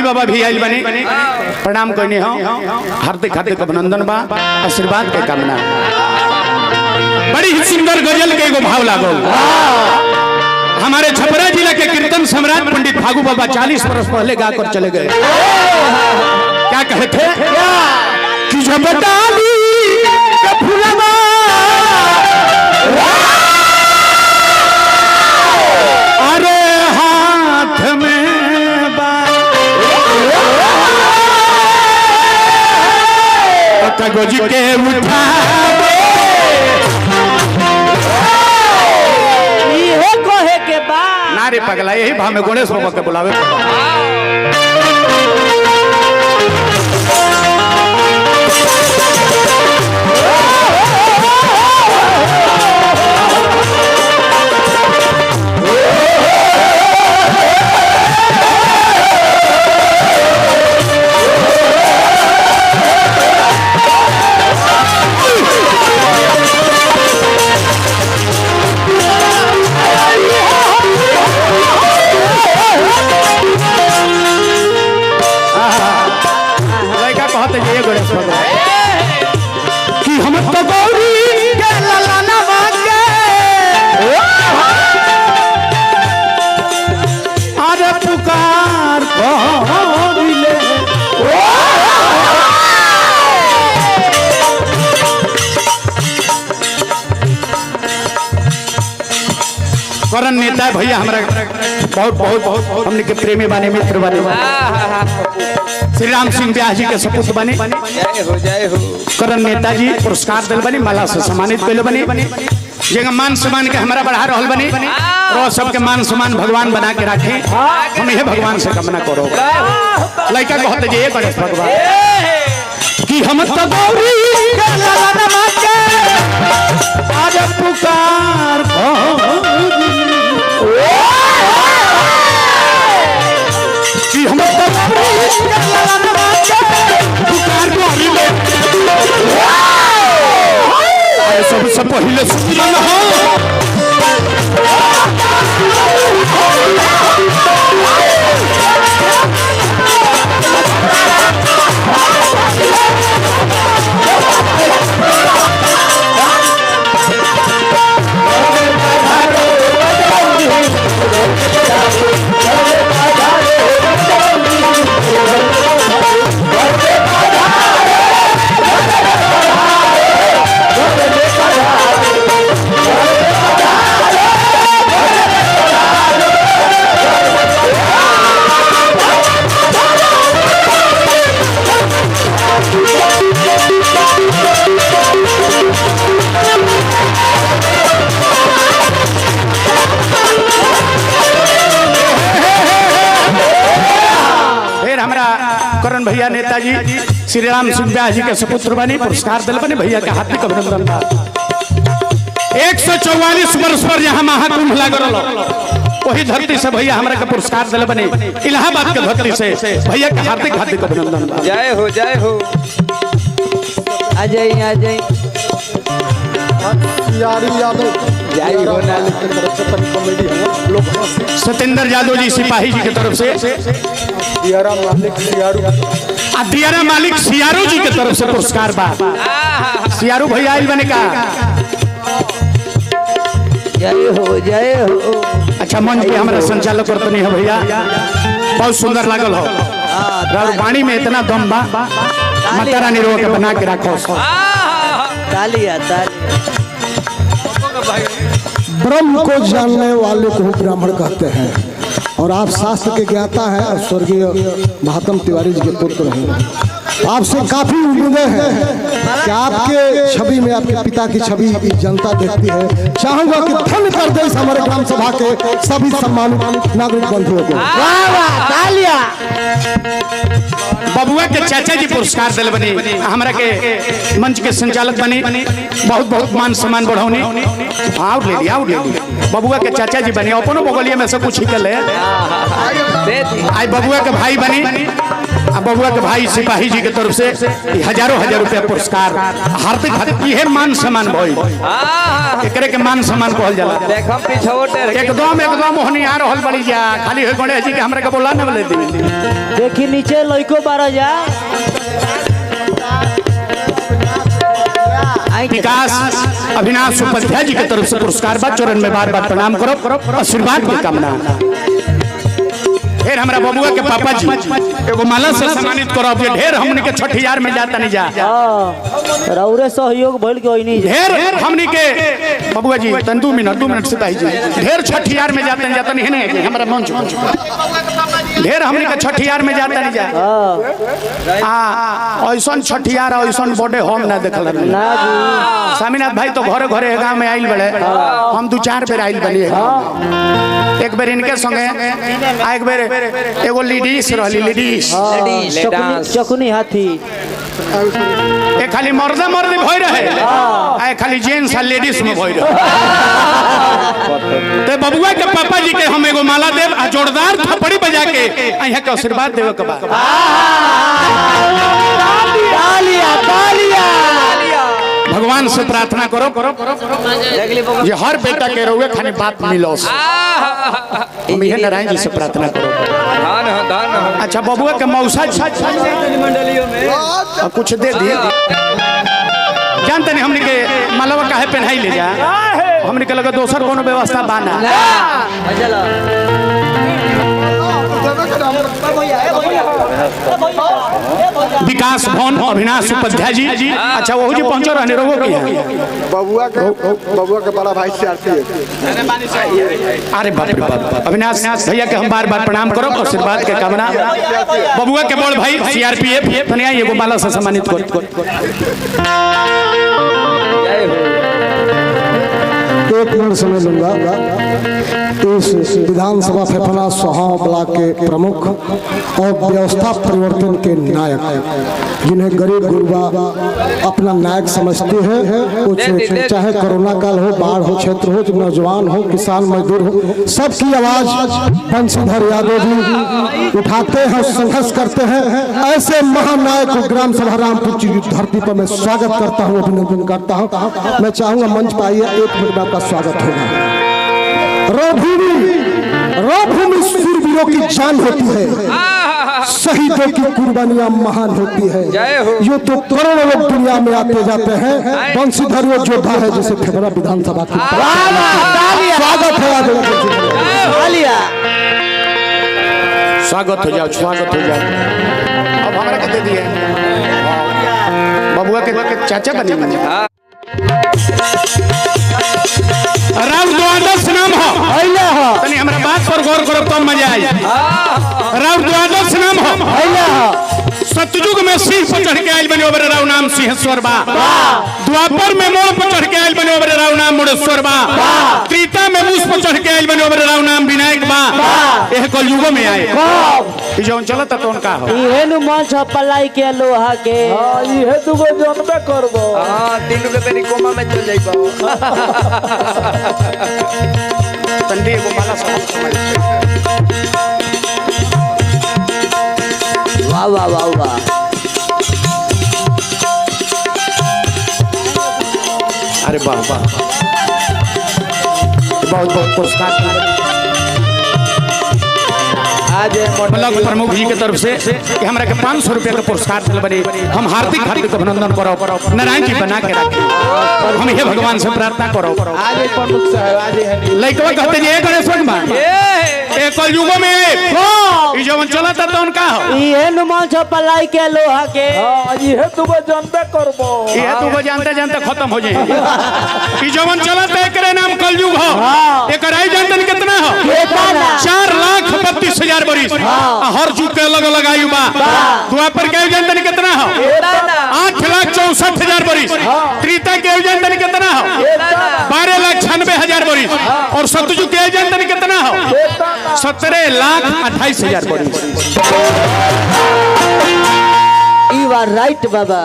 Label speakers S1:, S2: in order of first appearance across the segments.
S1: बाबा भी आइल बनी प्रणाम करनी हो हार्दिक हार्दिक अभिनंदन बा आशीर्वाद के कामना। बड़ी ही सुंदर गजल के एगो भाव लागल। हमारे छपरा जिला के कीर्तन सम्राट पंडित फागू बाबा 40 वर्ष पहले गाकर चले गए। क्या कहे थे कि जब डाली के फुलवा अरे हाथ में कागज के उठा
S2: के बाद
S1: नारे पगला यही भाव में गणेश बाबा के बुलावे। कि हम तो गौरी के ललना मांगे अरे पुकार ले करण नेता भैया हमारा बहुत बहुत बहुत हमने के प्रेमी बने मित्र बने श्री राम सिंह ब्याह जी के सपूत बने करण नेताजी पुरस्कार दिल बनी माला से सम्मानित कैले बनी जगह मान सम्मान के हमारा बढ़ा रहल बनी और सबके मान सम्मान भगवान बना के रखे हम यह भगवान से कामना करो। लड़का कहते जे गणेश भगवान कि हम तो गौरी के ललना मांगे आज पुकार कि हम तो गौरी के ललना मांगे पुकार सबसे पहले सुमन हो करण भैया नेताजी श्री राम सिंह ब्याह जी के सपुत्र बने पुरस्कार दिल बने भैया के हार्दिक अभिनंदन बा। 144 वर्ष पर यहाँ महाकुंभ लागल वही धरती से भैया हमारा के पुरस्कार दिल बने इलाहाबाद के धरती से भैया के हार्दिक हार्दिक अभिनंदन बा।
S2: जय हो आ जाइए
S1: सत्येंद्र यादव जी सिपाही जी की तरफ से दियारा मालिक सियारू जी की तरफ से पुरस्कार बा। सियारू भैया आइल बने का
S2: जय हो
S1: अच्छा मंच पे हमारा संचालक करते नहीं है भैया बहुत सुंदर लागल हो वाणी में इतना दम बा माता रानी रो के बना के रखो।
S3: ब्रह्म को जानने वाले को ब्राह्मण कहते हैं और आप शास्त्र के ज्ञाता हैं और स्वर्गीय महात्मा तिवारी जी के पुत्र हैं। आपसे काफी उम्मीदें हैं कि आपके छवि में आपके पिता की छवि जनता देखती है। चाहूंगा कि धन्य कर दे हमारे ग्राम सभा के सभी सम्मानित नागरिक बंधुओं को।
S1: बबुआ के चाचा जी पुरस्कार दिल बने हमारा के मंच के संचालक बने बहुत बहुत मान सम्मान बढ़ाने आउट ले लिया बबुआ के चाचा जी बने अपनों बगलिया में से कुछ निकल है आई बबुआ के भाई बने बबुआ के भाई सिपाही जी के तरफ से हजारों हजार रुपया पुरस्कार हार्दिक हार्दिक ये मान सम्मान भइल एकरे के मान सम्मान कहल जाला
S2: देखम पिछोटे
S1: एकदम एकदम होनी आ रहल बड़ी जा खाली होय गणेश जी के हमरा के बोला न बोले दी
S2: देखी नीचे लइको बारह जा
S1: विकास अविनाश उपाध्याय जी की तरफ से पुरस्कार बा चरण में बार बार प्रणाम करो आशीर्वाद की कामना फिर हमरा बबुआ के पापा जी एगो माला से सम्मानित करो ये ढेर हमनी के छठियार में जाता नहीं जा
S2: रौरे सहयोग भइल के ओइनी
S1: ढेर हमनी के बबुआ जी तन 2 मिनट सिपाही जी ढेर छठियार में जाता नहीं है ना हमरा मंच ढेर हमनी के छठियार में जाता नहीं जा हां ऐसन छठियार ऐसन बड़े हम ना देखल
S2: ना जी
S1: स्वामीनाथ भाई तो घरे घरे गांव में आइल बड़े हम 2-4 बेर आइल बनी एक बेर इनके संगे आ एक बेर एगो लेडीज रहली लेडीज
S2: चकुनी हाथी
S1: एक खाली मर्द भई रहे आ खाली जेंट्स आ लेडीज में भई रहे ते बबुआ के पापा जी के हम एगो माला देव आ जोरदार थप्पड़ी बजा के यहाँ के आशीर्वाद देवे के बाद भगवान से प्रार्थना करो ये हर बेटा के रोए खाने बात मिलो हम ये नारायण जी से प्रार्थना करो अच्छा बबुआ के मौसा कुछ दे दिए जानते नहीं हमने के मालवा काहे पहनाई ले जा हमने के लगा दोसर कोनो व्यवस्था बाना विकास भवन अविनाश उपाध्याय जी अच्छा वो जी पहुंचो रहने रोगो की
S3: बबुआ के बड़ा भाई
S1: अरे बाप रे बाप अविनाश भैया के हम बार बार प्रणाम करो आशीर्वाद के कामना बबुआ के बड़ भाई सीआरपीएफ तनिया एगो माला से सम्मानित करो
S3: एक मिनट समय लूंगा इस विधानसभा फेफना सोहाव ब्लॉक के प्रमुख और व्यवस्था परिवर्तन के नायक जिन्हें गरीब गुरबा अपना नायक समझते हैं वो चाहे कोरोना काल हो बाढ़ हो क्षेत्र हो नौजवान हो किसान मजदूर हो सबकी आवाज बंशीधर यादव जी उठाते हैं संघर्ष करते हैं ऐसे महानायक को ग्राम सभा रामपुर की धरती पर मैं स्वागत करता हूँ अभिनंदन करता हूँ मैं चाहूंगा मंच पर आइए 1 मिनट में आपका स्वागत होगा रोभूमि शूरवीरों की जान होती है शहीदों की कुर्बानियां महान होती है ये तो करोड़ों लोग दुनिया में आते जाते हैं बंशीधर वो योद्धा है जिसे फेफना विधानसभा की स्वागत है
S1: स्वागत हो जाओ अब हमारा के दे दिए बबुआ के चाचा बने राम द्वादश नाम हो तनी हमरा बात पर गौर करो तब मजा आई राम द्वादश नाम हो सतयुग में सिंह पर चढ़ के आयल बने ओबरे राव नाम सिंहेश्वर बा द्वापर में मोर पर चढ़ के आयल बने ओबरे राव नाम मुड़ेश्वर बा त्रेता में मूस पर चढ़ के आयल बने ओबरे राव नाम विनायक बा एह कलयुग में आए ई जौन चलत त उनका हो
S2: इहे नु मंच पलाई के लोहा के इहे दुगो जनबे करबो तीनों के तेरी कोमा में चल जाइबो
S1: तंडी एगो माला
S2: वाह वाह वाह वाह
S1: अरे वाह वाह बहुत बहुत पुरस्कार आज ब्लॉक प्रमुख जी के तरफ से कि हमरा के 500 रुपया का पुरस्कार दिल बने हम हार्दिक अभिनंदन करो नारायण जी बना के रखे हम ये भगवान से प्रार्थना करो
S2: आज प्रमुख साहब आज
S1: लइकवा कहते जे गणेश भगवान ए कलयुग में ई जवन चलत त उनका हो
S2: इहे नु मंच पलाई के लोहा के इहे दुगो जनबे करबो
S1: इहे दुगो जानते जानते खत्म हो जाए ई जवन चलत एकरे नाम कलयुग हो एकर आई जानतन कितना हो 4,32,000 बरिस हर जुग के अलग अलग आयु बा द्वापर के जानतन कितना हो 8,64,000 बरिस त्रेता के जानतन कितना हो 12,96,000 बरिस और सतयुग के जानतन कितना हो 17,28,000 बरिस
S2: यू आर राइट बाबा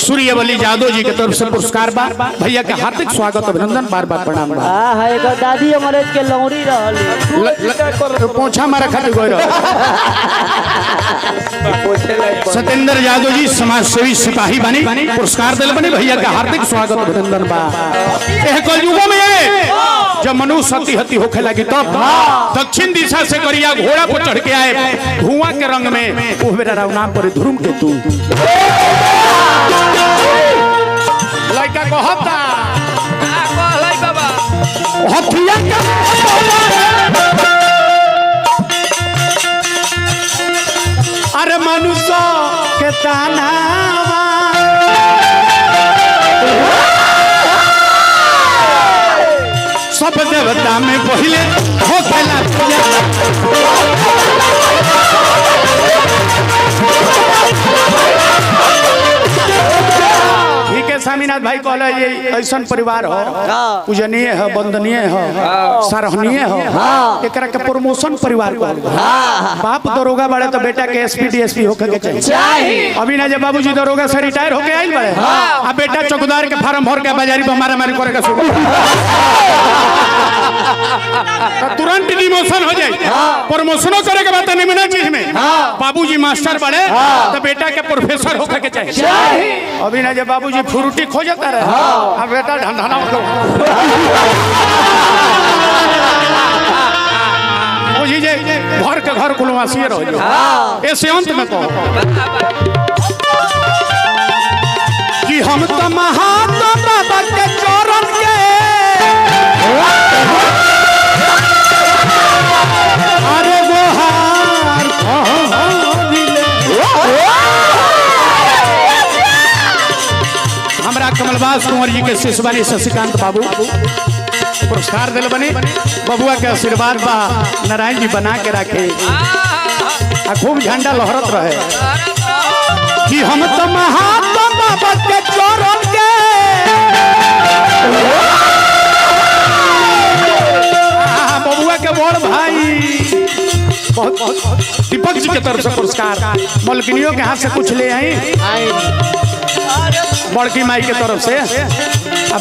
S1: सूर्यवली यादव जी के तरफ से पुरस्कार बा। भैया के हार्दिक स्वागत अभिनंदन बार बार प्रणाम बा।
S2: हां एगो दादी अंग्रेज के लौड़ी रहल
S1: पोछा मारा खातिर गई रहो। सत्येंद्र यादव जी समाज सेवी सिपाही बनी पुरस्कार दिल बने। भैया का हार्दिक स्वागत अभिनंदन बा। एह कलयुगों में जब मनुष्य सती हती होखे लगी तब दक्षिण दिशा से करिया घोड़ा पर चढ़ के आए धुआं के रंग में वो मेरा रावणाम पर धुरुम के तू लड़का को हत्ता बाबा हथिया अरे मनुष्य के ताना सब देवता में पहले हो खेला ठीक है। स्वामीनाथ भाई कहला ये ऐसा परिवार हो पूजनीय है वंदनीय है सराहनीय है एकरा के प्रमोशन परिवार को बाप दरोगा बड़े तो बेटा के एसपी डीएसपी होके के चाहिए। अभी ना जब बाबूजी दरोगा से रिटायर होके आइल बड़े आ बेटा चौकीदार के फार्म भर के बाजारी पर मारा मारी करे का शुरू तुरंत डिमोशन हो जाए। प्रमोशनों करे के बात नहीं मिला चीज में बाबूजी मास्टर बड़े तो बेटा के प्रोफेसर होके के चाहिए। अभी ना जब बाबूजी फ्रूटी खो जाता रहे अब बेटा ढंढना बुझी जे घर के घर कुलवासी रहो ऐसे अंत में कहो कि हम तो महात्मा बाबा के चरण के अरे वो हार हमरा कमलबास कुंवर जी के शिशुवाली शशिकांत बाबू पुरस्कार दिल बने। बबुआ के आशीर्वाद बा नारायण जी बना के रखे आ खूब झंडा लहरत रहे कि हम तो महात्मा बाबा के चरण के बबुआ के बड़ भाई बहुत दीपक जी के तरफ से पुरस्कार मलकिनियों के हाथ से कुछ ले आई बड़की माई के तरफ से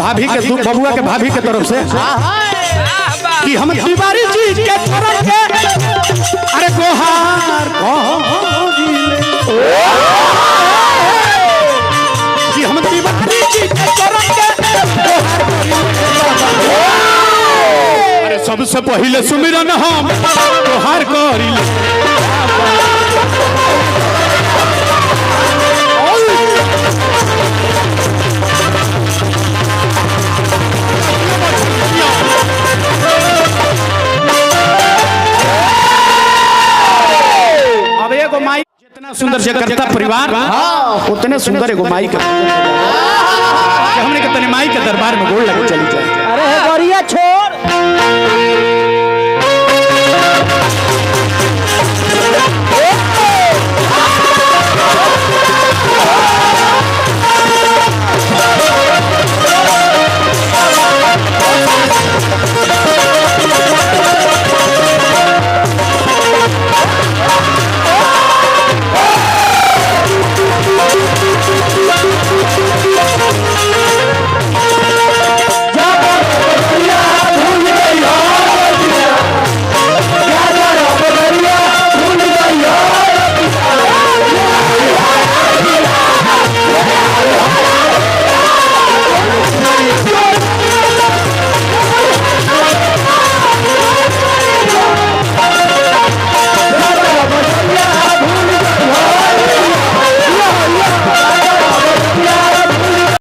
S1: भाभी के बबुआ के भाभी के तरफ से कि हम तिवारी जी के तरफ के अरे गोहार कि हम तिवारी जी के तरफ के अरे सबसे पहले सुमिरन हम गोहार करी माई जितना सुंदर जगरता परिवार उतने सुंदर एगो माई का हमने के तने माई के दरबार में गोड़ लगे चली जाए।
S2: अरे बढ़िया छोड़